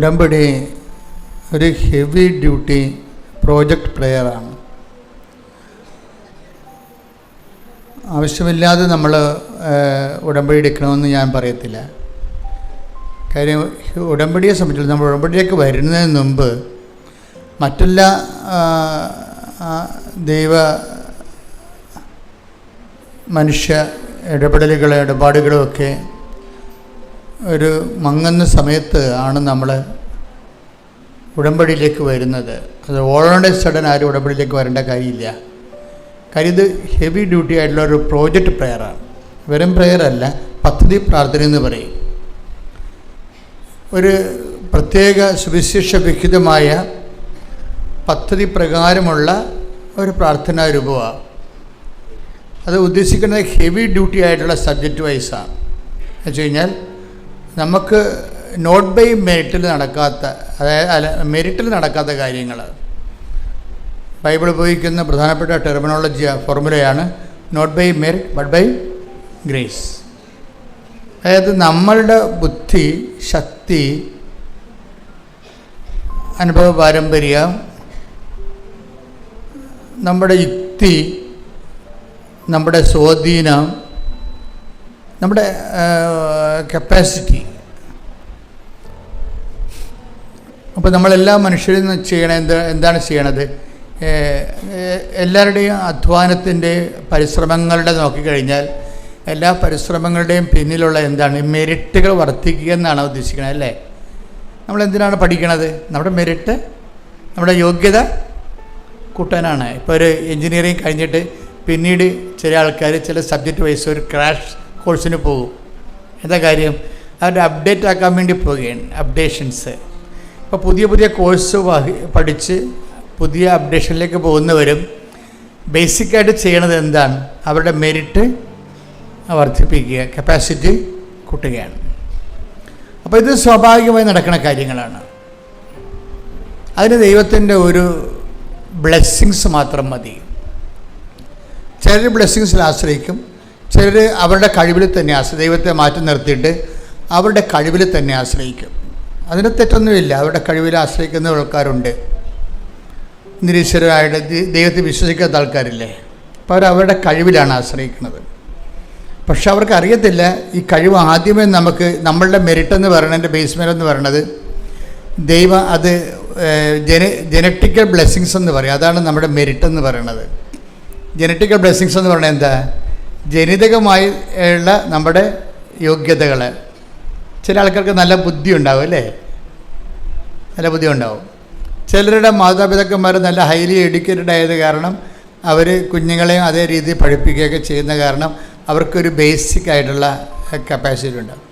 ഉടമ്പടി ഒരു heavy duty project പ്രെയറാണ്. ആവശ്യമില്ലാതെ നമ്മൾ ഉടമ്പടി എടുക്കണമെന്ന് ഞാൻ പറയത്തില്ല. കാര്യം ഉടമ്പടിയെ സംബന്ധിച്ചിടത്തോളം നമ്മൾ ഉടമ്പടിയിലേക്ക് വരുന്നതിന് മുമ്പ് മറ്റെല്ലാ ദൈവ മനുഷ്യ ഇടപാടുകളും ഒക്കെ ഒരു മങ്ങുന്ന സമയത്ത് ആണ് നമ്മൾ ഉടമ്പടിയിലേക്ക് വരുന്നത്. അത് ഓൾറെഡി സഡൻ ആരും ഉടമ്പടിയിലേക്ക് വരേണ്ട കാര്യമില്ല. കാര്യം ഇത് ഹെവി ഡ്യൂട്ടി ആയിട്ടുള്ള ഒരു പ്രോജക്റ്റ് പ്രെയറാണ്. വെറും പ്രെയറല്ല, പദ്ധതി പ്രാർത്ഥന എന്ന് പറയും. ഒരു പ്രത്യേക സുവിശേഷ വിഹിതമായ പദ്ധതി പ്രകാരമുള്ള ഒരു പ്രാർത്ഥനാ രൂപമാണ്. അത് ഉദ്ദേശിക്കുന്നത് ഹെവി ഡ്യൂട്ടി ആയിട്ടുള്ള സബ്ജക്റ്റ് വൈസാണ്. എന്ന് വെച്ച് കഴിഞ്ഞാൽ നമുക്ക് നോട്ട് ബൈ മെറിറ്റിൽ നടക്കാത്ത, അതായത് മെറിറ്റിൽ നടക്കാത്ത കാര്യങ്ങൾ ബൈബിൾ ഉപയോഗിക്കുന്ന പ്രധാനപ്പെട്ട ടെർമിനോളജി ഫോർമുലയാണ് not by merit but by grace. അതായത് നമ്മളുടെ ബുദ്ധി, ശക്തി, അനുഭവ പാരമ്പര്യം, നമ്മുടെ യുക്തി, നമ്മുടെ സ്വാധീനം, നമ്മുടെ കപ്പാസിറ്റി. അപ്പോൾ നമ്മളെല്ലാ മനുഷ്യരും എന്താണ് ചെയ്യണത്? എല്ലാവരുടെയും അധ്വാനത്തിൻ്റെ പരിശ്രമങ്ങളുടെ നോക്കിക്കഴിഞ്ഞാൽ എല്ലാ പരിശ്രമങ്ങളുടെയും പിന്നിലുള്ള എന്താണ്? മെറിറ്റുകൾ വർദ്ധിക്കുക എന്നാണ് ഉദ്ദേശിക്കുന്നത്, അല്ലേ? നമ്മളെന്തിനാണ് പഠിക്കണത്? നമ്മുടെ മെറിറ്റ്, നമ്മുടെ യോഗ്യത കൂട്ടാനാണ്. ഇപ്പോൾ ഒരു എൻജിനീയറിങ് കഴിഞ്ഞിട്ട് പിന്നീട് ചില ആൾക്കാർ ചില സബ്ജക്റ്റ് വൈസ് ഒരു ക്രാഷ് കോഴ്സിന് പോകും. എന്താ കാര്യം? അവരുടെ അപ്ഡേറ്റ് ആക്കാൻ വേണ്ടി പോവുകയാണ്, അപ്ഡേഷൻസ്. ഇപ്പോൾ പുതിയ പുതിയ കോഴ്സ് പഠിച്ച് പുതിയ അപ്ഡേഷനിലേക്ക് പോകുന്നവരും ബേസിക്കായിട്ട് ചെയ്യണത് എന്താണ്? അവരുടെ മെറിറ്റ് വർദ്ധിപ്പിക്കുക, കപ്പാസിറ്റി കൂട്ടുകയാണ്. അപ്പോൾ ഇത് സ്വാഭാവികമായി നടക്കുന്ന കാര്യങ്ങളാണ്. അതിന് ദൈവത്തിൻ്റെ ഒരു ബ്ലെസ്സിങ്സ് മാത്രം മതി. ചിലർ ബ്ലെസ്സിങ്സിൽ ആശ്രയിക്കും, ചിലർ അവരുടെ കഴിവിൽ തന്നെ ദൈവത്തെ മാറ്റി നിർത്തിയിട്ട് അവരുടെ കഴിവിൽ തന്നെ ആശ്രയിക്കും. അതിന് തെറ്റൊന്നുമില്ല, അവരുടെ കഴിവിൽ ആശ്രയിക്കുന്ന ആൾക്കാരുണ്ട്. നിരീശ്വരരായിട്ട് ദൈവത്തെ വിശ്വസിക്കാത്ത ആൾക്കാരില്ലേ, അപ്പോൾ അവരുടെ കഴിവിലാണ് ആശ്രയിക്കുന്നത്. പക്ഷെ അവർക്ക് അറിയത്തില്ല ഈ കഴിവ് ആദ്യമേ നമുക്ക് നമ്മളുടെ മെറിറ്റ് എന്ന് പറയുന്നതിൻ്റെ ബേസ്മെൻ്റ് എന്ന് പറയുന്നത് ദൈവം അത് ജനറ്റിക്കൽ ബ്ലെസ്സിങ്സ് എന്ന് പറയും. അതാണ് നമ്മുടെ മെറിറ്റ് എന്ന് പറയുന്നത്. ജനറ്റിക്കൽ ബ്ലെസ്സിങ്സ് എന്ന് പറയുന്നത് എന്താ? ജനിതകമായി ഉള്ള നമ്മുടെ യോഗ്യതകൾ. ചില ആൾക്കാർക്ക് നല്ല ബുദ്ധി ഉണ്ടാവും, അല്ലേ? നല്ല ബുദ്ധി ഉണ്ടാവും. ചിലരുടെ മാതാപിതാക്കന്മാർ നല്ല ഹൈലി എഡ്യൂക്കേറ്റഡ് ആയത് കാരണം അവർ കുഞ്ഞുങ്ങളെയും അതേ രീതിയിൽ പഠിപ്പിക്കുകയൊക്കെ ചെയ്യുന്ന കാരണം അവർക്കൊരു ബേസിക് ആയിട്ടുള്ള കപ്പാസിറ്റി ഉണ്ടാകും.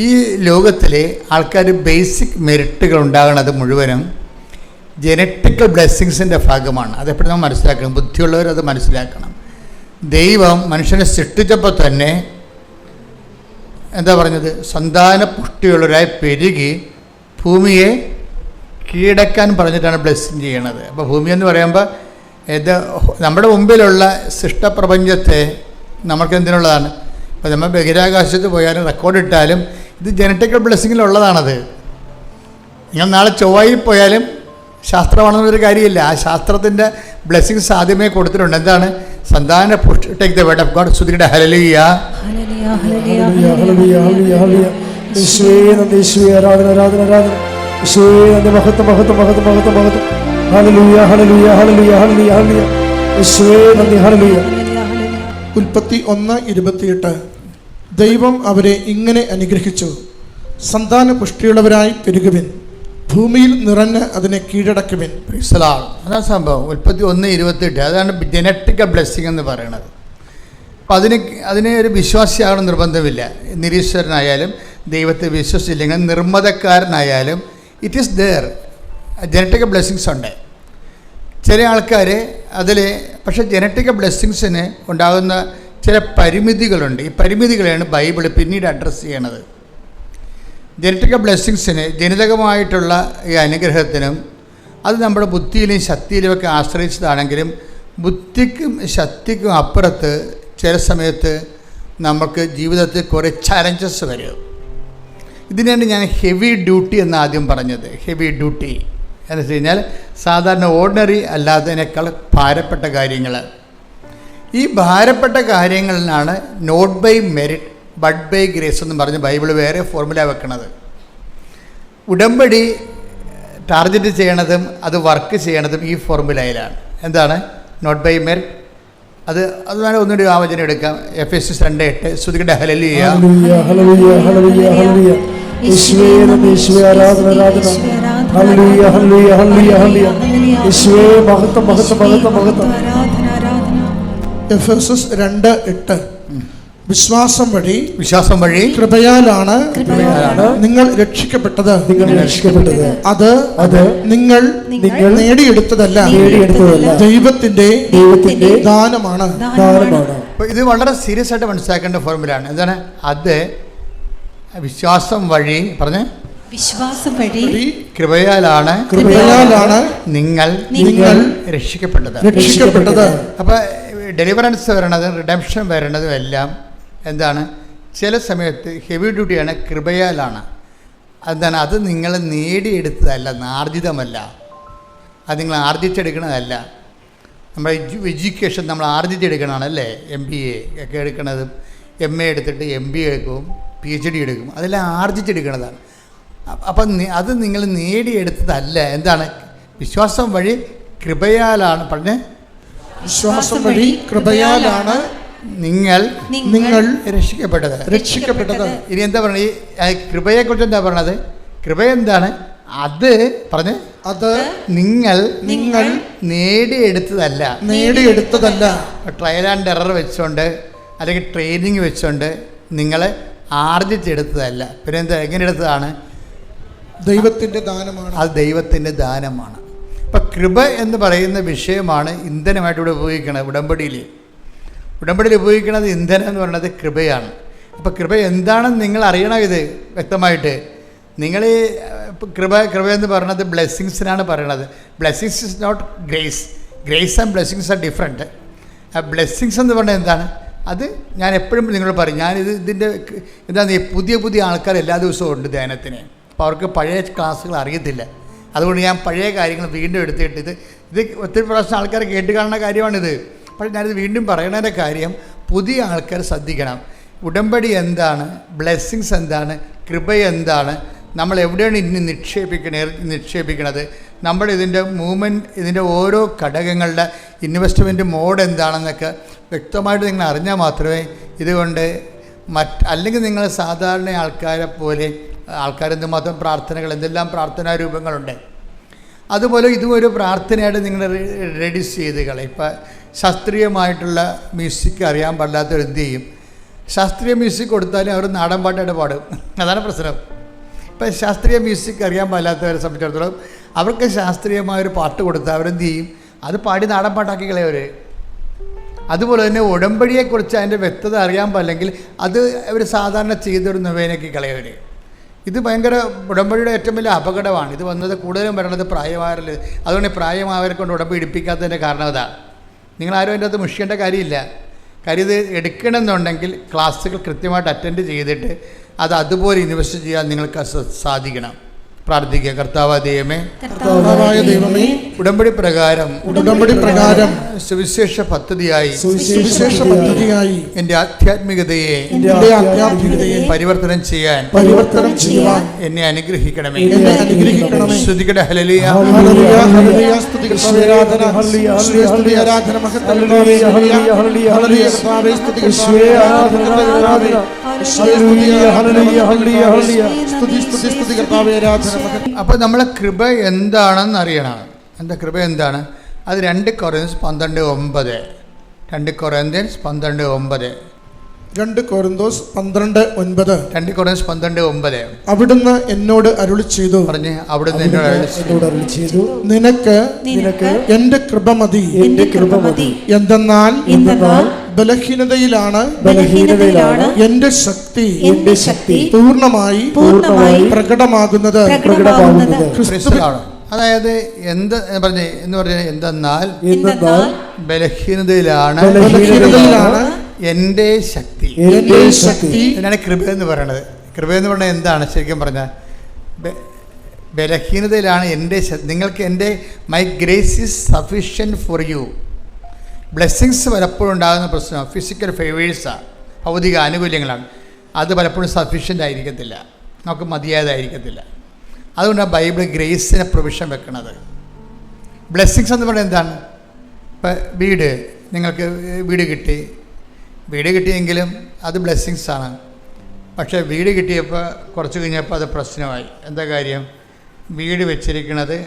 ഈ ലോകത്തിലെ ആൾക്കാർ ബേസിക് മെറിറ്റുകൾ ഉണ്ടാകുന്നത് മുഴുവനും ജനറ്റിക്കൽ ബ്ലെസ്സിങ്സിൻ്റെ ഭാഗമാണ്. അതെപ്പോഴും നമ്മൾ മനസ്സിലാക്കണം. ബുദ്ധിയുള്ളവർ അത് മനസ്സിലാക്കണം. ദൈവം മനുഷ്യനെ സൃഷ്ടിച്ചപ്പോൾ തന്നെ എന്താ പറഞ്ഞത്? സന്താന പുഷ്ടിയുള്ളവരായി പെരുകി ഭൂമിയെ കീഴടക്കാൻ പറഞ്ഞിട്ടാണ് ബ്ലെസ്സിങ് ചെയ്യണത്. അപ്പോൾ ഭൂമി എന്ന് പറയുമ്പോൾ ഇത് നമ്മുടെ മുമ്പിലുള്ള സൃഷ്ടപ്രപഞ്ചത്തെ നമുക്ക് എന്തിനുള്ളതാണ്? ഇപ്പോൾ നമ്മൾ ബഹിരാകാശത്ത് പോയാലും റെക്കോർഡിട്ടാലും ഇത് ജനറ്റിക്കൽ ബ്ലെസ്സിങ്ങിലുള്ളതാണത്. നിങ്ങൾ നാളെ ചൊവ്വയിൽ പോയാലും ശാസ്ത്രമാണെന്നൊരു കാര്യമില്ല. ആ ശാസ്ത്രത്തിൻ്റെ ബ്ലെസ്സിങ്സ് ആദ്യമേ കൊടുത്തിട്ടുണ്ട്. എന്താണ്? സന്താന പുഷ്ടി. Take the word of God. സ്തുതിക്കട്ടെ. ഹല്ലേലൂയ, ഹല്ലേലൂയ, ഹല്ലേലൂയ, ഹല്ലേലൂയ, ഹല്ലേലൂയ. യേശുവേ നന്ദി, യേശുവേ ആരാധന, ആരാധന, ആരാധന. യേശുവേ നന്ദി, മഹത്വം, മഹത്വം, മഹത്വം, മഹത്വം, മഹത്വം. ഹല്ലേലൂയ, ഹല്ലേലൂയ, ഹല്ലേലൂയ, ഹല്ലേലൂയ, ഹല്ലേലൂയ. യേശുവേ നന്ദി, ഹല്ലേലൂയ. ഉൽപ്പത്തി 1:28. ദൈവം അവരെ ഇങ്ങനെ അനുഗ്രഹിച്ചു, സന്താന പുഷ്ടിയുള്ളവരായി പെരുകുവിൻ, ഭൂമിയിൽ നിറഞ്ഞ് അതിനെ കീഴടക്കുവിൻ. അതാണ് സംഭവം. ഉൽപ്പത്തി 1:28. അതാണ് ജനറ്റിക്കൽ ബ്ലെസ്സിങ് എന്ന് പറയുന്നത്. അപ്പോൾ അതിന് ഒരു വിശ്വാസിയാകണം നിർബന്ധമില്ല. നിരീശ്വരനായാലും ദൈവത്തെ വിശ്വസിച്ചില്ലെങ്കിൽ നിർമ്മതക്കാരനായാലും it is there. Genetical blessings ഉണ്ട്. ചില ആൾക്കാർ അതിൽ, പക്ഷേ ജനറ്റിക്കൽ ബ്ലെസ്സിങ്സിന് ഉണ്ടാകുന്ന ചില പരിമിതികളുണ്ട്. ഈ പരിമിതികളെയാണ് ബൈബിൾ പിന്നീട് അഡ്രസ്സ് ചെയ്യണത്. ജനറ്റിക്കൽ ബ്ലെസ്സിങ്സിന്, ജനിതകമായിട്ടുള്ള ഈ അനുഗ്രഹത്തിനും അത് നമ്മുടെ ബുദ്ധിയിലും ശക്തിയിലുമൊക്കെ ആശ്രയിച്ചതാണെങ്കിലും ബുദ്ധിക്കും ശക്തിക്കും അപ്പുറത്ത് ചില സമയത്ത് നമുക്ക് ജീവിതത്തിൽ കുറേ ചലഞ്ചസ് വരും. ഇതിനാണ് ഞാൻ ഹെവി ഡ്യൂട്ടി എന്ന് ആദ്യം പറഞ്ഞത്. ഹെവി ഡ്യൂട്ടി എന്ന് വെച്ച് കഴിഞ്ഞാൽ സാധാരണ ഓർഡിനറി അല്ലാത്തതിനേക്കാൾ ഭാരപ്പെട്ട കാര്യങ്ങൾ. ഈ ഭാരപ്പെട്ട കാര്യങ്ങളിലാണ് not by merit but by grace എന്ന് പറഞ്ഞ് ബൈബിൾ വേറെ ഫോർമുല വെക്കണത്. ഉടമ്പടി ടാർഗറ്റ് ചെയ്യണതും അത് വർക്ക് ചെയ്യണതും ഈ ഫോർമുലയിലാണ്. എന്താണ് നോട്ട് ബൈ മെറിറ്റ്? അതുമാണ് ഒന്നുകൂടി ആവചനം എടുക്കാം. എഫെസ്യസ് 2:8 സ്തുതിക്കട്ടെ ഹല്ലേലൂയ ഹല്ലേലൂയ ഹല്ലേലൂയ ഹല്ലേലൂയ യേശുവേ നന്ദി യേശുവേ ആരാധന ആരാധന ഹല്ലേലൂയ ഹല്ലേലൂയ ഹല്ലേലൂയ ഹല്ലേലൂയ യേശുവേ മഹത്വം മഹത്വം മഹത്വം മഹത്വം. എഫെസസ് 2:8 വിശ്വാസം വഴി കൃപയാലാണ് നിങ്ങൾ രക്ഷിക്കപ്പെട്ടത്. അത് നിങ്ങൾ നേടിയെടുത്തതല്ല, ദൈവത്തിന്റെ ദാനമാണ്. ഇത് വളരെ സീരിയസ് ആയിട്ട് മനസ്സിലാക്കേണ്ട ഫോർമുലയാണ്. എന്താണ് അത്? വിശ്വാസം വഴി കൃപയാലാണ് നിങ്ങൾ രക്ഷിക്കപ്പെട്ടത്. അപ്പൊ ഡെലിവറൻസ് വരണത്, റിഡംഷൻ വരണതും എല്ലാം എന്താണ്? ചില സമയത്ത് ഹെവി ഡ്യൂട്ടിയാണ്, കൃപയാലാണ്. എന്താണ്? അത് നിങ്ങൾ നേടിയെടുത്തതല്ല, ആർജിതമല്ല. അത് നിങ്ങൾ ആർജിച്ചെടുക്കണതല്ല. നമ്മുടെ എഡ്യൂക്കേഷൻ നമ്മൾ ആർജിച്ചെടുക്കണതാണ് അല്ലേ? MBA ഒക്കെ എടുക്കണതും MA എടുത്തിട്ട് MBA എടുക്കും, PhD എടുക്കും, അതെല്ലാം ആർജിച്ചെടുക്കണതാണ്. അപ്പം അത് നിങ്ങൾ നേടിയെടുത്തതല്ല. എന്താണ്? വിശ്വാസം വഴി കൃപയാലാണ്. പറഞ്ഞേ, വിശ്വാസം വഴി കൃപയാലാണ് നിങ്ങൾ രക്ഷിക്കപ്പെട്ടത്. ഇനി എന്താ പറയുന്നത്? ഈ കൃപയെക്കുറിച്ച് എന്താ പറയണത്? കൃപ എന്താണ്? അത് പറഞ്ഞ് അത് നിങ്ങൾ നേടിയെടുത്തതല്ല. ട്രയൽ ആൻഡ് എറർ വെച്ചുകൊണ്ട് അല്ലെങ്കിൽ ട്രെയിനിങ് വെച്ചുകൊണ്ട് നിങ്ങൾ ആർജിച്ചെടുത്തതല്ല. പിന്നെ എന്താ? എങ്ങനെ എടുത്തതാണ്? ദൈവത്തിൻ്റെ ദാനമാണ്. അത് ദൈവത്തിൻ്റെ ദാനമാണ്. അപ്പം കൃപ എന്ന് പറയുന്ന വിഷയമാണ് ഇന്ധനമായിട്ട് ഇവിടെ ഉപയോഗിക്കുന്നത്. ഉടമ്പടിയിൽ ഉപയോഗിക്കുന്നത് ഇന്ധനം എന്ന് പറയുന്നത് കൃപയാണ്. അപ്പോൾ കൃപ എന്താണെന്ന് നിങ്ങൾ അറിയണം. ഇത് വ്യക്തമായിട്ട് നിങ്ങൾ കൃപ എന്ന് പറയുന്നത് ബ്ലെസ്സിങ്സിനാണ് പറയണത്. Blessings is not grace and blessings are different. ബ്ലെസ്സിങ്സ് എന്ന് പറഞ്ഞാൽ എന്താണ്? അത് ഞാൻ എപ്പോഴും നിങ്ങളോട് പറയും. ഇതിൻ്റെ എന്താണ്, പുതിയ ആൾക്കാർ എല്ലാ ദിവസവും ഉണ്ട് ധ്യാനത്തിന്. അപ്പോൾ അവർക്ക് പഴയ ക്ലാസ്സുകൾ അറിയത്തില്ല. അതുകൊണ്ട് ഞാൻ പഴയ കാര്യങ്ങൾ വീണ്ടും എടുത്തിട്ട് ഇത് ഒത്തിരി പ്രാവശ്യം ആൾക്കാർ കേട്ട് കാണുന്ന കാര്യമാണിത്. പക്ഷേ ഞാനിത് വീണ്ടും പറയണതിൻ്റെ കാര്യം, പുതിയ ആൾക്കാർ ശ്രദ്ധിക്കണം. ഉടമ്പടി എന്താണ്? ബ്ലെസ്സിങ്സ് എന്താണ്? കൃപ എന്താണ്? നമ്മൾ എവിടെയാണ് ഇനി നിക്ഷേപിക്കണത്? നമ്മൾ ഇതിൻ്റെ മൂവ്മെൻറ്റ്, ഇതിൻ്റെ ഓരോ ഘടകങ്ങളുടെ ഇൻവെസ്റ്റ്മെൻറ്റ് മോഡ് എന്താണെന്നൊക്കെ വ്യക്തമായിട്ട് നിങ്ങൾ അറിഞ്ഞാൽ മാത്രമേ ഇതുകൊണ്ട് അല്ലെങ്കിൽ നിങ്ങൾ സാധാരണ ആൾക്കാരെ പോലെ എന്തുമാത്രം പ്രാർത്ഥനകൾ, എന്തെല്ലാം പ്രാർത്ഥനാ രൂപങ്ങളുണ്ട്, അതുപോലെ ഇതും ഒരു പ്രാർത്ഥനയായിട്ട് നിങ്ങൾ റെഡ്യൂസ് ചെയ്ത് കളയും. ഇപ്പം ശാസ്ത്രീയമായിട്ടുള്ള മ്യൂസിക് അറിയാൻ പാടില്ലാത്തവർ എന്ത് ചെയ്യും? ശാസ്ത്രീയ മ്യൂസിക് കൊടുത്താലും അവർ നാടൻ പാട്ടായിട്ട് പാടും. അതാണ് പ്രശ്നം. ഇപ്പം ശാസ്ത്രീയ മ്യൂസിക് അറിയാൻ പാടില്ലാത്തവരെ സംബന്ധിച്ചിടത്തോളം അവർക്ക് ശാസ്ത്രീയമായൊരു പാട്ട് കൊടുത്താൽ അവരെന്ത് ചെയ്യും? അത് പാടി നാടൻ പാട്ടാക്കി കളയവർ. അതുപോലെ തന്നെ ഉടമ്പടിയെക്കുറിച്ച് അതിൻ്റെ വ്യക്തത അറിയാൻ പാടില്ലെങ്കിൽ അത് അവർ സാധാരണ ചെയ്തൊരു നൊവേനയ്ക്ക് കളയവർ. ഇത് ഭയങ്കര ഉടമ്പടിയുടെ ഏറ്റവും വലിയ അപകടമാണ്. ഇത് വന്നത് കൂടുതലും വരണത് പ്രായമായവരിൽ. അതുകൊണ്ട് പ്രായമായവരെ കൊണ്ട് ഉടമ്പടി എടുപ്പിക്കാത്തതിൻ്റെ കാരണം അതാണ്. നിങ്ങളാരും അതിൻ്റെ അകത്ത് മുഷിക്കേണ്ട കാര്യമില്ല. കാര്യം ഇത് എടുക്കണമെന്നുണ്ടെങ്കിൽ ക്ലാസ്സുകൾ കൃത്യമായിട്ട് അറ്റൻഡ് ചെയ്തിട്ട് അത് അതുപോലെ ഇൻവെസ്റ്റ് ചെയ്യാൻ നിങ്ങൾക്ക് സാധിക്കണം. പ്രാർത്ഥിക്കുക. കർത്താവായ ദൈവമേ, ഉടമ്പടി പ്രകാരം സുവിശേഷ പദ്ധതിയായി എൻ്റെ ആധ്യാത്മികതയെ പരിവർത്തനം ചെയ്യാൻ എന്നെ അനുഗ്രഹിക്കണമേ. സ്തുതിക്കട്ടെ. ഹല്ലേലൂയ. അപ്പോൾ നമ്മളെ കൃപ എന്താണെന്ന് അറിയണം. എന്താ കൃപ എന്താണ്? അത് 2 കൊറിന്ത്യൻസ് 12:9. 2 കൊറിന്ത്യൻസ് 12:9. 2 കൊരിന്തോസ് 12:9. 2 കൊറിന്ത്യൻസ് 12:9. അവിടുന്ന് എന്നോട് അരുളി ചെയ്തു. പറഞ്ഞ്, അവിടുന്ന് എന്നോട് അരുളി ചെയ്തു, നിനക്ക് എന്റെ കൃപ മതി. എന്തെന്നാൽ ബലഹീനതയിലാണ് എന്റെ ശക്തി പൂർണ്ണമായി പ്രകടമാകുന്നത്. അതായത് എന്തെന്നാൽ ബലഹീനതയിലാണ് എൻ്റെ ശക്തി. ഇതിനാണ് കൃപ എന്ന് പറയുന്നത്. കൃപയെന്ന് പറഞ്ഞാൽ എന്താണ് ശരിക്കും പറഞ്ഞാൽ? ബലഹീനതയിലാണ് നിങ്ങൾക്ക് എൻ്റെ my grace is sufficient for you. Blessings പലപ്പോഴും ഉണ്ടാകുന്ന പ്രശ്നം ഫിസിക്കൽ ഫേവേഴ്സാണ്, ഭൗതിക ആനുകൂല്യങ്ങളാണ്. അത് പലപ്പോഴും സഫിഷ്യൻ്റ് ആയിരിക്കത്തില്ല, നമുക്ക് മതിയായതായിരിക്കത്തില്ല. അതുകൊണ്ടാണ് ബൈബിൾ ഗ്രേസിനെ പ്രൊവിഷൻ വെക്കുന്നത്. ബ്ലെസ്സിങ്സ് എന്ന് പറഞ്ഞാൽ എന്താണ്? ഇപ്പം നിങ്ങൾക്ക് വീട് കിട്ടിയെങ്കിലും അത് ബ്ലെസ്സിങ്സാണ്. പക്ഷേ വീട് കിട്ടിയപ്പോൾ കുറച്ച് കഴിഞ്ഞപ്പോൾ അത് പ്രശ്നമായി. എന്താ കാര്യം? വീട് വെച്ചിരിക്കുന്നത്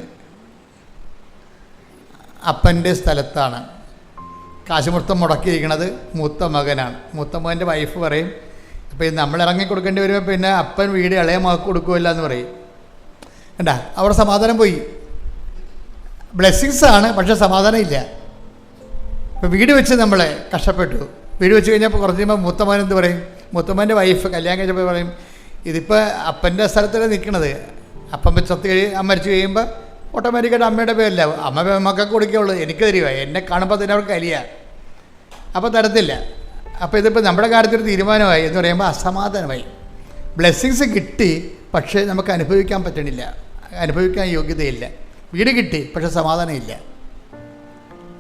അപ്പൻ്റെ സ്ഥലത്താണ്. കാശ് മൊത്തം മുടക്കിയിരിക്കുന്നത് മൂത്ത മകനാണ്. മൂത്ത മകൻ്റെ വൈഫ് പറയും, അപ്പോൾ ഇത് നമ്മൾ ഇറങ്ങി കൊടുക്കേണ്ടി വരുമ്പോൾ പിന്നെ അപ്പൻ വീട് ഇളയ മകൾക്ക് കൊടുക്കുമല്ല എന്ന് പറയും. കണ്ടാ, അവിടെ സമാധാനം പോയി. ബ്ലെസ്സിങ്സാണ്, പക്ഷേ സമാധാനം ഇല്ല. ഇപ്പോൾ വീട് വെച്ച് നമ്മൾ കഷ്ടപ്പെട്ടു. വീട് വെച്ച് കഴിഞ്ഞപ്പോൾ കുറച്ച് കഴിയുമ്പോൾ മൂത്തമകൻ എന്ത് പറയും? മൂത്തമ്മൻ്റെ വൈഫ് കല്യാണം കഴിച്ചപ്പോൾ പറയും, ഇതിപ്പോൾ അപ്പൻ്റെ സ്ഥലത്തല്ലേ നിൽക്കണത്. അപ്പം മരിച്ചു കഴിയുമ്പോൾ ഓട്ടോമാറ്റിക്കായിട്ട് അമ്മയുടെ പേരല്ല, അമ്മ മക്കൾക്ക് കൊടുക്കുകയുള്ളൂ. എനിക്ക് തരുക, എന്നെ കാണുമ്പോൾ തന്നെ അവർക്ക് കലിയ, അപ്പോൾ തരത്തില്ല. അപ്പോൾ ഇതിപ്പോൾ നമ്മുടെ കാര്യത്തിൽ തീരുമാനമായി എന്ന് പറയുമ്പോൾ അസമാധാനമായി. ബ്ലെസ്സിങ്സ് കിട്ടി, പക്ഷേ നമുക്ക് അനുഭവിക്കാൻ പറ്റണില്ല, അനുഭവിക്കാൻ യോഗ്യതയില്ല. വീട് കിട്ടി, പക്ഷേ സമാധാനമില്ല.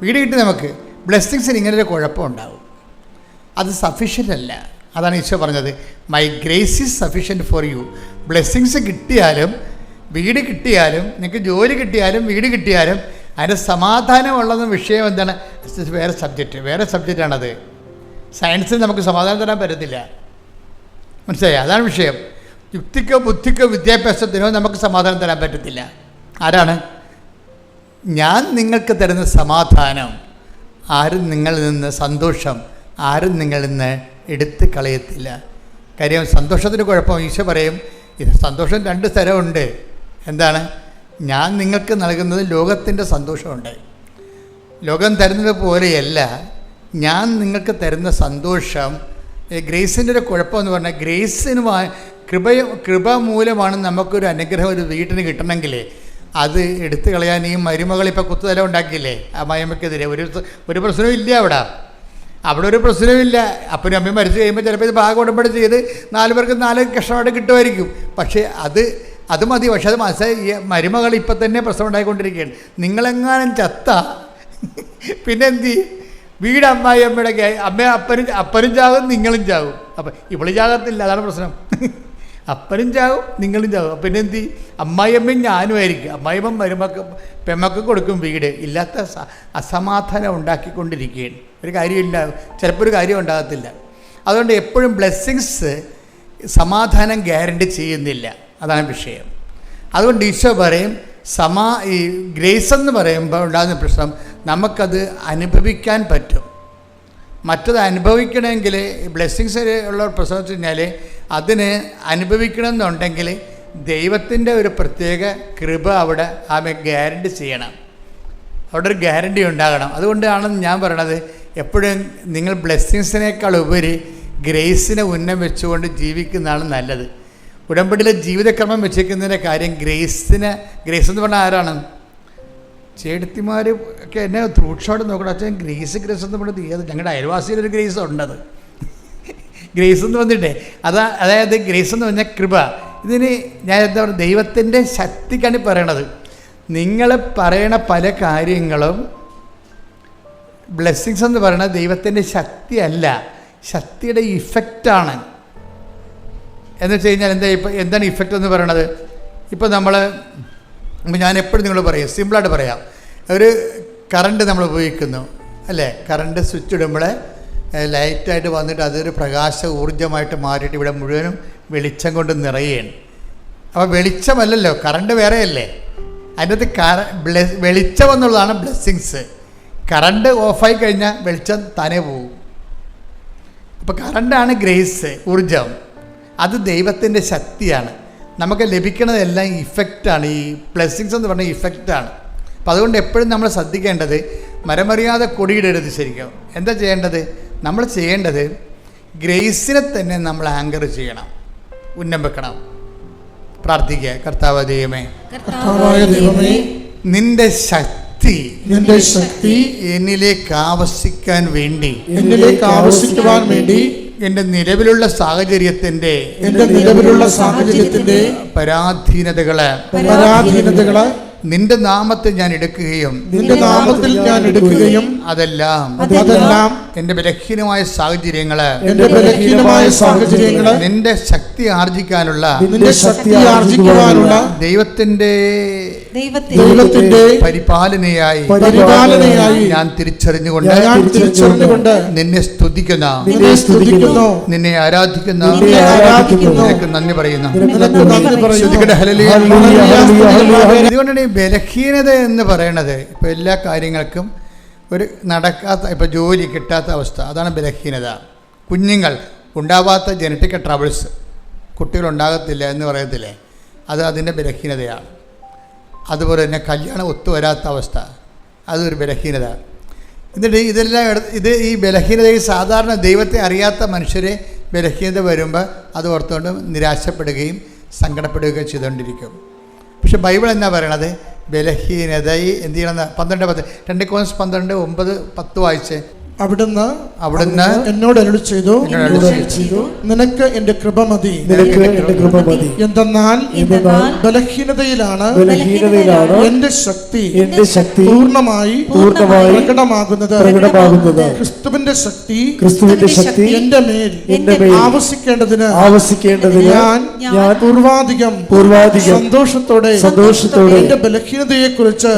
വീട് കിട്ടി നമുക്ക്, ബ്ലെസ്സിങ്സിന് ഇങ്ങനൊരു കുഴപ്പമുണ്ടാവും. അത് സഫിഷ്യൻ്റ് അല്ല. അതാണ് ഈശോ പറഞ്ഞത്, my grace is sufficient for you. Blessings കിട്ടിയാലും വീട് കിട്ടിയാലും നിങ്ങൾക്ക് ജോലി കിട്ടിയാലും വീട് കിട്ടിയാലും അതിൻ്റെ സമാധാനമുള്ളതും വിഷയം എന്താണ്? വേറെ സബ്ജക്റ്റാണത്. സയൻസിൽ നമുക്ക് സമാധാനം തരാൻ പറ്റത്തില്ല, മനസ്സിലായി? അതാണ് വിഷയം. യുക്തിക്കോ ബുദ്ധിക്കോ വിദ്യാഭ്യാസത്തിനോ നമുക്ക് സമാധാനം തരാൻ പറ്റത്തില്ല. ആരാണ്? ഞാൻ നിങ്ങൾക്ക് തരുന്ന സമാധാനം ആരും നിങ്ങളിൽ നിന്ന്, സന്തോഷം ആരും നിങ്ങളിൽ നിന്ന് എടുത്ത് കളയത്തില്ല. കാര്യം സന്തോഷത്തിന് കുഴപ്പം ഈശോ പറയും, ഇത് സന്തോഷം 2 തരമുണ്ട്. എന്താണ്? ഞാൻ നിങ്ങൾക്ക് നൽകുന്നത് ലോകത്തിൻ്റെ സന്തോഷമുണ്ട്. ലോകം തരുന്നത് പോലെയല്ല ഞാൻ നിങ്ങൾക്ക് തരുന്ന സന്തോഷം. ഗ്രേസിൻ്റെ ഒരു കുഴപ്പമെന്ന് പറഞ്ഞാൽ ഗ്രേസിന് കൃപ മൂലമാണ് നമുക്കൊരു അനുഗ്രഹം ഒരു വീട്ടിന് കിട്ടണമെങ്കിൽ അത് എടുത്തു കളയാൻ ഈ മരുമകളിപ്പോൾ കുത്തുതല ഉണ്ടാക്കിയില്ലേ ആ മയമക്കെതിരെ. ഒരു പ്രശ്നവും ഇല്ല അവിടെ ഒരു പ്രശ്നമില്ല. അപ്പനും അമ്മയും മരിച്ചു കഴിയുമ്പോൾ ചിലപ്പോൾ ഇത് ഭാഗം ഉടമ്പടി ചെയ്ത് 4 പേർക്ക് 4 കഷ്ടമായിട്ട് കിട്ടുമായിരിക്കും. പക്ഷേ അത് മതി. പക്ഷേ അത് മനസ്സിലായി മരുമകൾ ഇപ്പം തന്നെ പ്രശ്നം ഉണ്ടായിക്കൊണ്ടിരിക്കുകയാണ്. നിങ്ങളെങ്ങാനും ചത്ത പിന്നെ എന്ത് ചെയ്യും? വീട് അമ്മായി അമ്മയുടെ അപ്പനും ചാകും നിങ്ങളും ചാകും. അപ്പം ഇവള് ചാകത്തില്ല, അതാണ് പ്രശ്നം. അപ്പനും ചാകും നിങ്ങളും ചാകും. അപ്പം പിന്നെ എന്ത് ചെയ്യും? അമ്മായിയമ്മയും ഞാനുമായിരിക്കും. അമ്മായിയമ്മ പെമ്മക്ക് കൊടുക്കും വീട്. ഇല്ലാത്ത അസമാധാനം ഉണ്ടാക്കിക്കൊണ്ടിരിക്കുകയാണ്. ഒരു കാര്യമില്ല, ചിലപ്പോൾ ഒരു കാര്യം ഉണ്ടാകത്തില്ല. അതുകൊണ്ട് എപ്പോഴും ബ്ലെസ്സിങ്സ് സമാധാനം ഗ്യാരണ്ടി ചെയ്യുന്നില്ല, അതാണ് വിഷയം. അതുകൊണ്ട് ഈശോ പറയും ഈ ഗ്രേസ് എന്ന് പറയുമ്പോൾ ഉണ്ടാകുന്ന പ്രശ്നം നമുക്കത് അനുഭവിക്കാൻ പറ്റും. മറ്റത് അനുഭവിക്കണമെങ്കിൽ ബ്ലെസ്സിങ്സ് ഉള്ള പ്രശ്നം വെച്ച് കഴിഞ്ഞാൽ അതിന് അനുഭവിക്കണമെന്നുണ്ടെങ്കിൽ ദൈവത്തിൻ്റെ ഒരു പ്രത്യേക കൃപ അവിടെ ഗ്യാരണ്ടി ചെയ്യണം. അവിടെ ഒരു ഗ്യാരണ്ടി ഉണ്ടാകണം. അതുകൊണ്ടാണ് ഞാൻ പറയണത്, എപ്പോഴും നിങ്ങൾ ബ്ലെസ്സിങ്സിനേക്കാൾ ഉപരി ഗ്രേസിനെ ഉന്നം വെച്ചുകൊണ്ട് ജീവിക്കുന്നതാണ് നല്ലത്. ഉടമ്പടിയിലെ ജീവിതക്രമം വെച്ചേക്കുന്നതിൻ്റെ കാര്യം ഗ്രേസ് എന്ന് പറഞ്ഞാൽ ആരാണ്? ചേട്ടത്തിമാർ ഒക്കെ എന്നെ രൂക്ഷമായിട്ട് നോക്കണം. അച്ഛൻ ഗ്രേസ് എന്ന് പറഞ്ഞത് ഏത്? ഞങ്ങളുടെ അയൽവാസിയിലൊരു ഗ്രേസ് ഉണ്ടത്. ഗ്രേസ് എന്ന് വന്നിട്ടേ അതായത് ഗ്രേസ് എന്ന് പറഞ്ഞാൽ കൃപ. ഇതിന് ഞാൻ എന്താ പറയുക, ദൈവത്തിൻ്റെ ശക്തിക്കാണ് പറയണത്. നിങ്ങൾ പറയണ പല കാര്യങ്ങളും ബ്ലെസ്സിങ്സ് എന്ന് പറയുന്നത് ദൈവത്തിൻ്റെ ശക്തിയല്ല, ശക്തിയുടെ ഇഫക്റ്റാണ്. എന്ന് വെച്ച് കഴിഞ്ഞാൽ എന്താണ് ഇഫക്റ്റ് എന്ന് പറയണത്? ഇപ്പോൾ ഞാൻ എപ്പോഴും നിങ്ങൾ പറയും, സിമ്പിളായിട്ട് പറയാം. ഒരു കറണ്ട് നമ്മൾ ഉപയോഗിക്കുന്നു അല്ലേ? കറണ്ട് സ്വിച്ച് ഇടുമ്പോൾ ലൈറ്റായിട്ട് വന്നിട്ട് അതൊരു പ്രകാശ ഊർജ്ജമായിട്ട് മാറിയിട്ട് ഇവിടെ മുഴുവനും വെളിച്ചം കൊണ്ട് നിറയുകയാണ്. അപ്പോൾ വെളിച്ചമല്ലല്ലോ, കറണ്ട് വേറെയല്ലേ. അതിൻ്റെ അകത്ത് വെളിച്ചം എന്നുള്ളതാണ് ബ്ലെസ്സിങ്സ്. കറണ്ട് ഓഫായി കഴിഞ്ഞാൽ വെളിച്ചം താനേ പോകും. അപ്പോൾ കറണ്ടാണ് ഗ്രേസ്, ഊർജം. അത് ദൈവത്തിൻ്റെ ശക്തിയാണ്. നമുക്ക് ലഭിക്കുന്നതെല്ലാം ഇഫക്റ്റാണ്. ഈ ബ്ലെസ്സിങ്സ് എന്ന് പറഞ്ഞാൽ ഇഫക്റ്റാണ്. അപ്പോൾ അതുകൊണ്ട് എപ്പോഴും നമ്മൾ ശ്രദ്ധിക്കേണ്ടത് മരമറിയാതെ കൊടിയിടരുത്. ശരിക്കും എന്താ ചെയ്യേണ്ടത്? നമ്മൾ ചെയ്യേണ്ടത് ഗ്രേസിനെ തന്നെ നമ്മൾ ആങ്കർ ചെയ്യണം, ഉന്നം വെക്കണം. പ്രാർത്ഥിക്കുക, കർത്താവ് ദൈവമേ, നിന്റെ ശക്തി എന്നിലേക്ക് ആവസിക്കാൻ വേണ്ടി എൻ്റെ നിലവിലുള്ള സാഹചര്യത്തിൻ്റെ പരാധീനതകള് നിന്റെ നാമത്തിൽ ഞാൻ എടുക്കുകയും അതെല്ലാം എന്റെ ബലഹീനമായ സാഹചര്യങ്ങള് നിന്റെ ശക്തി ആർജിക്കാനുള്ള ദൈവത്തിന്റെ പരിപാലനയായി ഞാൻ തിരിച്ചറിഞ്ഞുകൊണ്ട് നിന്നെ സ്തുതിക്കുന്ന നിന്നെ ആരാധിക്കുന്ന നിനക്ക് നന്ദി പറയുന്നു. അതുകൊണ്ടാണ് ഈ ബലഹീനത എന്ന് പറയണത്. ഇപ്പൊ എല്ലാ കാര്യങ്ങൾക്കും ഒരു നടക്കാത്ത, ഇപ്പൊ ജോലി കിട്ടാത്ത അവസ്ഥ, അതാണ് ബലഹീനത. കുഞ്ഞുങ്ങൾ ഉണ്ടാവാത്ത ജനറ്റിക് ട്രബിൾസ്, കുട്ടികളുണ്ടാകത്തില്ല എന്ന് പറയത്തില്ലേ, അത് അതിൻ്റെ ബലഹീനതയാണ്. അതുപോലെ തന്നെ കല്യാണം ഒത്തുവരാത്ത അവസ്ഥ, അതൊരു ബലഹീനത. എന്നിട്ട് ഇതെല്ലാം ഈ ബലഹീനതയിൽ സാധാരണ ദൈവത്തെ അറിയാത്ത മനുഷ്യരെ ബലഹീനത വരുമ്പോൾ അത് ഓർത്തുകൊണ്ട് നിരാശപ്പെടുകയും സങ്കടപ്പെടുകയും ചെയ്തുകൊണ്ടിരിക്കും. പക്ഷെ ബൈബിൾ എന്നാ പറയണത്? ബലഹീനത എന്ത് ചെയ്യണമെന്ന് 12:10 2 Corinthians 12:9-10 വായിച്ച്. അവിടുന്ന് എന്നോട് അരുളി ചെയ്തു, നിനക്ക് എന്റെ കൃപ മതി. എന്തെന്നാൽ ബലഹീനതയിലാണ് എന്റെ ശക്തി പൂർണ്ണമായി പ്രകടമാകുന്നത്. ക്രിസ്തുവിന്റെ ശക്തി എന്റെ മേൽ ആവസിക്കേണ്ടതിന് ഞാൻ പൂർവാധികം സന്തോഷത്തോടെ എന്റെ ബലഹീനതയെ കുറിച്ച്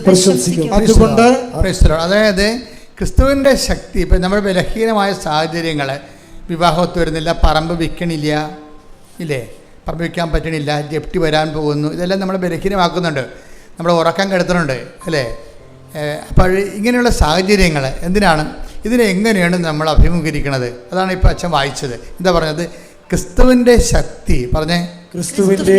പ്രശംസിക്കും. അതുകൊണ്ട് അതായത് ക്രിസ്തുവിൻ്റെ ശക്തി, ഇപ്പം നമ്മുടെ ബലഹീനമായ സാഹചര്യങ്ങൾ, വിവാഹത്ത് വരുന്നില്ല, പറമ്പ് വിൽക്കണില്ല, ഇല്ലേ, പറമ്പ് വിൽക്കാൻ പറ്റണില്ല, ജപ്തി വരാൻ പോകുന്നു, ഇതെല്ലാം നമ്മളെ ബലഹീനമാക്കുന്നുണ്ട്, നമ്മൾ ഉറക്കം കെടുത്തുന്നുണ്ട്, അല്ലേ. അപ്പോൾ ഇങ്ങനെയുള്ള സാഹചര്യങ്ങൾ എന്തിനാണ്, ഇതിനെങ്ങനെയാണ് നമ്മൾ അഭിമുഖീകരിക്കുന്നത്? അതാണ് ഇപ്പോൾ അച്ഛൻ വായിച്ചത്. എന്താ പറഞ്ഞത്? ക്രിസ്തുവിൻ്റെ ശക്തി, പറഞ്ഞേ, ക്രിസ്തുവിൻ്റെ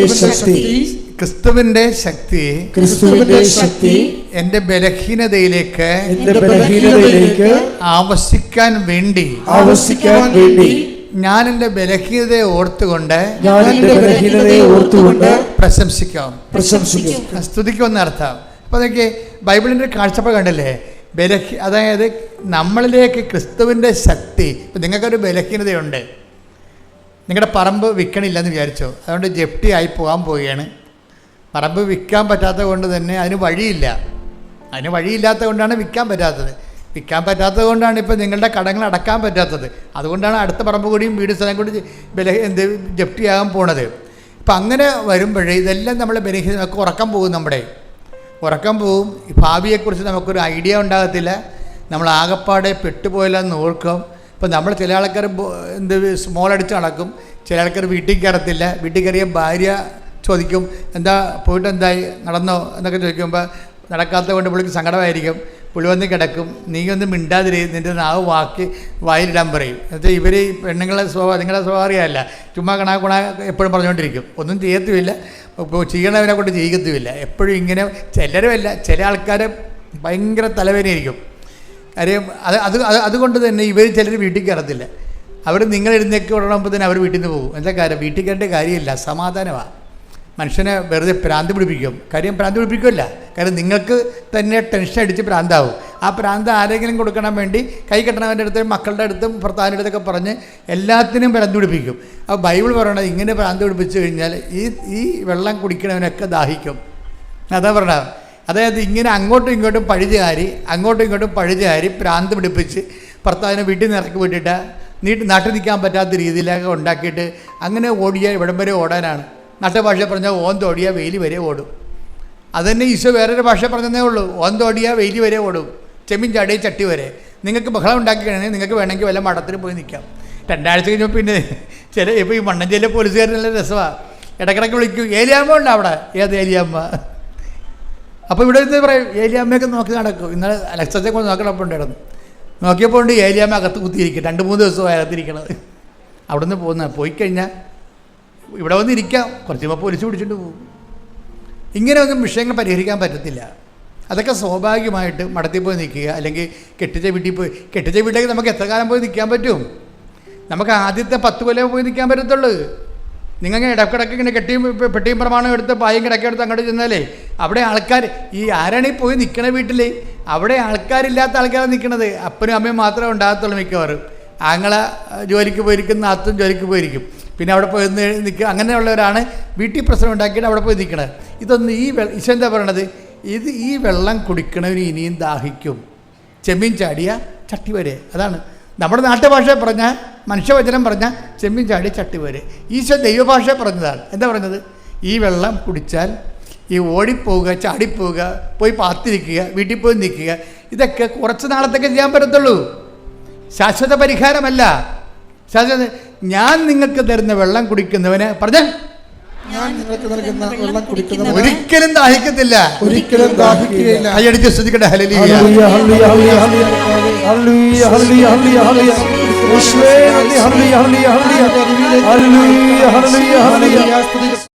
ശക്തി എന്റെ ബലഹീനതയിലേക്ക് ആവസിക്കാൻ വേണ്ടി ഞാൻ എൻ്റെ ബലഹീനതയെ ഓർത്തുകൊണ്ട് പ്രശംസിക്കാം, സ്തുതിക്കുമെന്നർത്ഥം. അപ്പോൾ അതൊക്കെ ബൈബിളിൻ്റെ കാഴ്ചപ്പാട് കണ്ടല്ലേ? അതായത് നമ്മളിലേക്ക് ക്രിസ്തുവിൻ്റെ ശക്തി. ഇപ്പം നിങ്ങൾക്കൊരു ബലഹീനതയുണ്ട്, നിങ്ങളുടെ പറമ്പ് വിൽക്കണില്ലെന്ന് വിചാരിച്ചോ, അതുകൊണ്ട് ജപ്തി ആയി പോകാൻ പോവുകയാണ്. പറമ്പ് വിൽക്കാൻ പറ്റാത്തത് കൊണ്ട് തന്നെ അതിന് വഴിയില്ലാത്തത് കൊണ്ടാണ് വിൽക്കാൻ പറ്റാത്തത് കൊണ്ടാണ് ഇപ്പോൾ നിങ്ങളുടെ കടങ്ങൾ അടക്കാൻ പറ്റാത്തത്. അതുകൊണ്ടാണ് അടുത്ത പറമ്പ് കൂടിയും വീട് സ്ഥലം കൂടി ജപ്തിയാകാൻ പോണത്. ഇപ്പം അങ്ങനെ വരുമ്പോഴേ ഇതെല്ലാം നമ്മളെ ബലഹീനതയൊക്കെ ഉറക്കം പോവും. ഈ ഭാവിയെക്കുറിച്ച് നമുക്കൊരു ഐഡിയ ഉണ്ടാകത്തില്ല. നമ്മൾ ആകപ്പാടെ പെട്ടുപോയില്ലെന്ന് ഓർക്കും. ഇപ്പം നമ്മൾ ചില ആൾക്കാർ സ്മോൾ അടിച്ച് നടക്കും, ചില ആൾക്കാർ വീട്ടിൽ കയറത്തില്ല. വീട്ടിൽ കയറിയ ഭാര്യ ചോദിക്കും, എന്താ പോയിട്ട് എന്തായി, നടന്നോ എന്നൊക്കെ ചോദിക്കുമ്പോൾ നടക്കാത്തത് കൊണ്ട് പുള്ളിക്ക് സങ്കടമായിരിക്കും. പുള്ളി വന്ന് കിടക്കും, നീ ഒന്നും മിണ്ടാതിരി, നിൻ്റെ നാവ് വായിലിടാൻ പറയും. എന്നുവെച്ചാൽ ഇവർ പെണ്ണുങ്ങളെ നിങ്ങളുടെ സ്വഭാവം അറിയാമല്ല, ചുമ്മാ കണാ എപ്പോഴും പറഞ്ഞുകൊണ്ടിരിക്കും, ഒന്നും ചെയ്യത്തുമില്ല, ചെയ്യണവനെ കൊണ്ട് ചെയ്യിക്കത്തുമില്ല. എപ്പോഴും ഇങ്ങനെ ചിലരുമല്ല, ചില ആൾക്കാർ ഭയങ്കര തലവേദനയായിരിക്കും. കാര്യം അതുകൊണ്ട് തന്നെ ഇവർ ചിലർ വീട്ടിൽ കയറത്തില്ല. അവർ നിങ്ങളെഴുന്നേക്ക് ഉടനുമ്പോൾ തന്നെ അവർ വീട്ടിൽ നിന്ന് പോകും. എന്താ കാര്യം? വീട്ടിൽ കയറേണ്ട കാര്യമില്ല, സമാധാനമാണ്. മനുഷ്യനെ വെറുതെ ഭ്രാന്ത് പിടിപ്പിക്കും. കാര്യം ഭ്രാന്ത് പിടിപ്പിക്കുമല്ല, കാര്യം നിങ്ങൾക്ക് തന്നെ ടെൻഷൻ അടിച്ച് ഭ്രാന്താവും. ആ ഭ്രാന്ത് ആരെങ്കിലും കൊടുക്കണം വേണ്ടി കൈ കെട്ടണവൻ്റെ അടുത്തും മക്കളുടെ അടുത്തും ഭർത്താവിൻ്റെ അടുത്തൊക്കെ പറഞ്ഞ് എല്ലാത്തിനും ഭ്രാന്ത് പിടിപ്പിക്കും. അപ്പോൾ ബൈബിൾ പറയണത് ഇങ്ങനെ ഭ്രാന്ത് പിടിപ്പിച്ച് കഴിഞ്ഞാൽ ഈ വെള്ളം കുടിക്കണവനൊക്കെ ദാഹിക്കും. അതാ പറഞ്ഞത്. അതായത് ഇങ്ങനെ അങ്ങോട്ടും ഇങ്ങോട്ടും പഴുതുകാരി ഭ്രാന്ത് പിടിപ്പിച്ച് ഭർത്താവിനെ വീട്ടിൽ നിന്ന് ഇറക്കി വിട്ടിട്ട് നാട്ടിൽ നിൽക്കാൻ പറ്റാത്ത രീതിയിലൊക്കെ ഉണ്ടാക്കിയിട്ട് അങ്ങനെ ഓടിയാൽ ഇവിടം വരെ ഓടാനാണ്. നാട്ടുഭാഷ പറഞ്ഞാൽ ഓന്തോടിയാൽ വെയിൽ വരെ ഓടും. അതുതന്നെ ഈശോ വേറൊരു ഭാഷ പറഞ്ഞതേ ഉള്ളൂ, ഓന്തോടിയാൽ വെയിൽ വരെ ഓടും, ചെമ്മീൻ ചാടിയ ചട്ടി വരെ. നിങ്ങൾക്ക് ബഹളം ഉണ്ടാക്കി കഴിഞ്ഞാൽ നിങ്ങൾക്ക് വേണമെങ്കിൽ വല്ല മഠത്തിൽ പോയി നിൽക്കാം. 2 ആഴ്ച കഴിഞ്ഞപ്പോൾ പിന്നെ ഇപ്പോൾ ഈ മണ്ണഞ്ചേരിയിലെ പോലീസുകാർ നല്ല രസമാണ്, ഇടയ്ക്കിടയ്ക്ക് വിളിക്കും, ഏലിയാമ്മ ഉണ്ട് അവിടെ. ഏത് ഏലിയാമ്മ? അപ്പോൾ ഇവിടെ നിന്ന് പറയും ഏലിയാമ്മയൊക്കെ നോക്കി നടക്കും. ഇന്നലെ അലക്സത്തെ കൊണ്ട് നോക്കണപ്പോൾ ഉണ്ടായിരുന്നു, നോക്കിയപ്പോൾ ഉണ്ട് ഏലിയാമ്മ അകത്ത് കുത്തിയിരിക്കും. 2-3 ദിവസമായി അകത്തിരിക്കണത്. അവിടെ നിന്ന് പോയി കഴിഞ്ഞാൽ ഇവിടെ വന്നിരിക്കാം, കുറച്ച് കഴിയുമ്പോൾ പോലീസ് പിടിച്ചിട്ട് പോകും. ഇങ്ങനെയൊന്നും വിഷയങ്ങൾ പരിഹരിക്കാൻ പറ്റത്തില്ല. അതൊക്കെ സ്വാഭാവികമായിട്ട് മഠത്തിൽ പോയി നിൽക്കുക, അല്ലെങ്കിൽ കെട്ടിച്ച വീട്ടിലേക്ക് നമുക്ക് എത്ര കാലം പോയി നിൽക്കാൻ പറ്റും? നമുക്ക് ആദ്യത്തെ 10 കൊല്ലം പോയി നിൽക്കാൻ പറ്റത്തുള്ളൂ. നിങ്ങൾ ഇടക്കിടക്ക് ഇങ്ങനെ പെട്ടിയും പ്രമാണം എടുത്ത് പായും കിടക്കെടുത്ത് അങ്ങോട്ട് ചെന്നാലേ അവിടെ ആൾക്കാർ ആരാണ് ഈ പോയി നിൽക്കണ വീട്ടിൽ? അവിടെ ആൾക്കാരില്ലാത്ത ആൾക്കാരാണ് നിൽക്കണത്. അപ്പനും അമ്മയും മാത്രമേ ഉണ്ടാകത്തുള്ളൂ മിക്കവാറും. ആങ്ങളെ ജോലിക്ക് പോയിരിക്കും, നാത്തും ജോലിക്ക് പോയിരിക്കും. പിന്നെ അവിടെ പോയി നിൽക്കുക. അങ്ങനെയുള്ളവരാണ് വീട്ടിൽ പ്രശ്നം ഉണ്ടാക്കിയിട്ട് അവിടെ പോയി നിൽക്കണത്. ഇതൊന്നും ഈശോ എന്താ പറയണത്? ഈ വെള്ളം കുടിക്കണവന് ഇനിയും ദാഹിക്കും. ചെമ്മീൻ ചാടിയ ചട്ടി വരെ. അതാണ് നമ്മുടെ നാട്ടുഭാഷ പറഞ്ഞാൽ, മനുഷ്യവചനം പറഞ്ഞാൽ ചെമ്മീൻ ചാടിയ ചട്ടി വരെ. ഈശോ ദൈവഭാഷ പറഞ്ഞതാണ്. എന്താ പറഞ്ഞത്? ഈ വെള്ളം കുടിച്ചാൽ ഈ ഓടിപ്പോവുക, ചാടിപ്പോവുക, പോയി പാത്തിരിക്കുക, വീട്ടിൽ പോയി നിൽക്കുക, ഇതൊക്കെ കുറച്ച് നാളത്തേക്ക് ചെയ്യാൻ പറ്റത്തുള്ളൂ. ശാശ്വത പരിഹാരമല്ല. ശാശ്വത ഞാൻ നിങ്ങൾക്ക് തരുന്ന വെള്ളം കുടിക്കുന്നവന് പറഞ്ഞ ഞാൻ നിങ്ങൾക്ക് നൽകുന്ന വെള്ളം കുടിക്കുന്നവൻ ഒരിക്കലും ദാഹിക്കത്തില്ല, ഒരിക്കലും ദാഹിക്കുകയില്ല. കൈയടിച്ച് സ്തുതിക്കട്ടെ. ഹല്ലേലൂയ. ഹല്ലേലൂയ ഹല്ലേലൂയ ഹല്ലേലൂയ ഹല്ലേലൂയ ഹല്ലേലൂയ ഹല്ലേലൂയ യേശുവേ നന്ദി. ഹല്ലേലൂയ ഹല്ലേലൂയ ഹല്ലേലൂയ ഹല്ലേലൂയ ഹല്ലേലൂയ ഹല്ലേലൂയ.